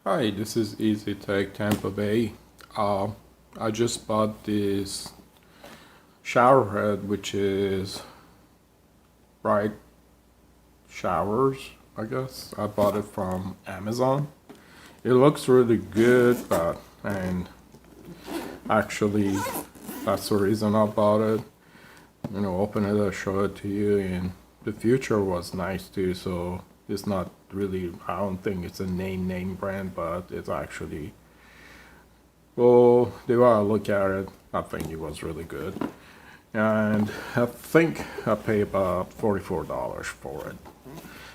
Hi, this is Easy Tech Tampa Bay. Uh, I just bought this shower head, which is Bright Showers, I guess. I bought it from Amazon. It looks really good, and actually, that's the reason I bought it. Open it, I'll show it to you, and the future was nice too, so it's not really, I don't think it's a name brand, but it's actually, well, the way I look at it, I think it was really good. And I think I paid about $44 for it,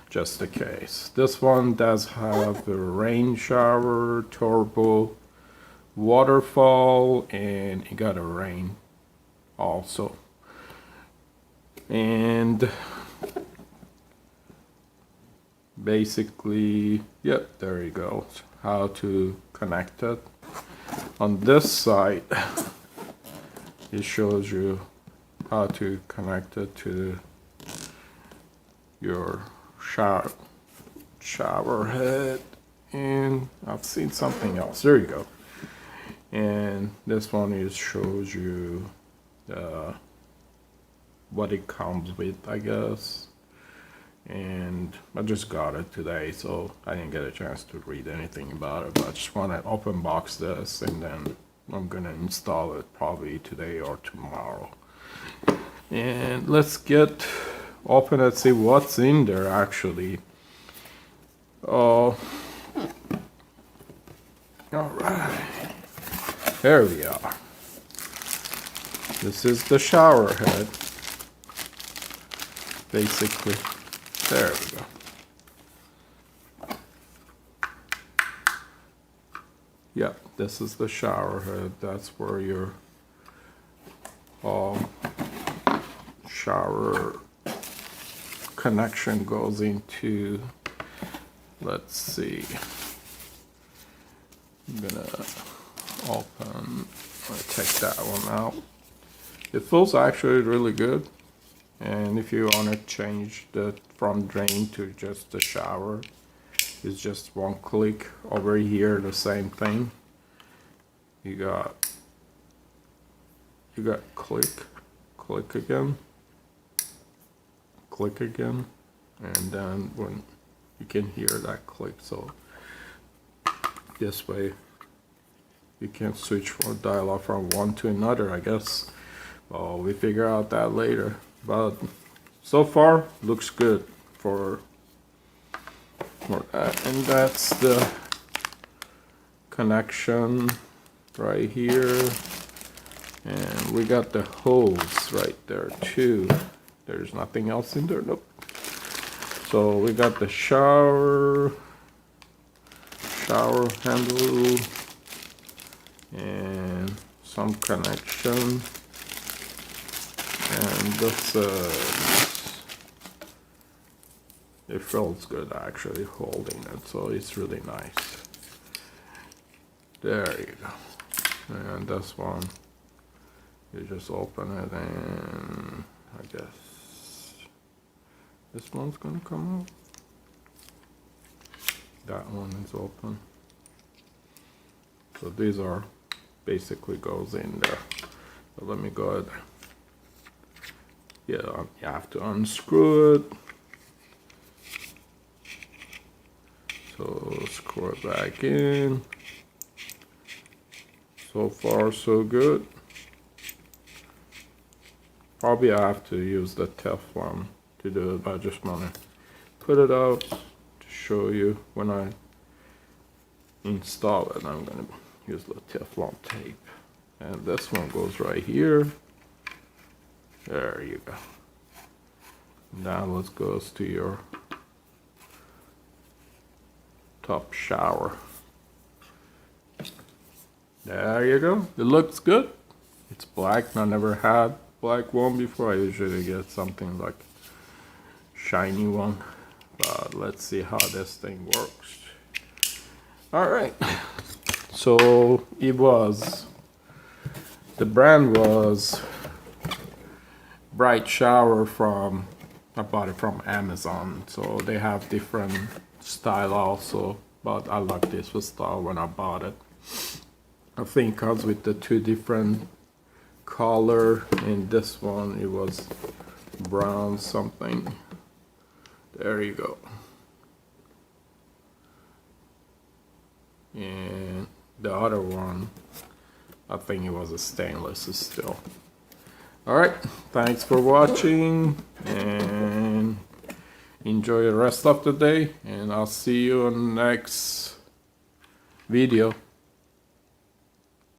just in case. This one does have the rain shower, turbo, waterfall, and it got a rain also. And basically, yep, there you go. How to connect it. On this side, it shows you how to connect it to your shower head. And I've seen something else. There you go. And this one is shows you what it comes with, I guess. And I just got it today, so I didn't get a chance to read anything about it, but I just want to open box this, and then I'm gonna install it probably today or tomorrow. And let's get open and see what's in there actually. Oh, all right, there we are. This is the shower head, basically. There we go. Yep, this is the shower head. That's where your shower connection goes into. Let's see. I'm gonna take that one out. It feels actually really good. And if you want to change the from drain to just the shower, it's just one click. Over here, the same thing. You got click again, and then when you can hear that click. So this way you can switch from dial from one to another, I guess. Well, we figure out that later. But so far looks good for that. And that's the connection right here, and we got the hose right there too. There's nothing else in there. Nope. So we got the shower handle and some connection. And this it feels good actually holding it, so it's really nice. There you go. And this one, you just open it, and I guess this one's gonna come out. That one is open. So these are basically goes in there. So let me go ahead. Yeah, you have to unscrew it. So screw it back in. So far, so good. Probably I have to use the Teflon to do it, but I just want to put it out to show you when I install it. I'm going to use the Teflon tape. And this one goes right here. There you go. Now let's go to your top shower. There you go. It looks good. It's black. I never had black one before. I usually get something like shiny one. But let's see how this thing works. Alright. So the brand was Bright Shower I bought it from Amazon. So they have different style also. but I like this style when I bought it. I think it comes with the two different color. In this one it was brown something. There you go. And the other one, I think it was a stainless still. Alright, thanks for watching and enjoy the rest of the day, and I'll see you on the next video.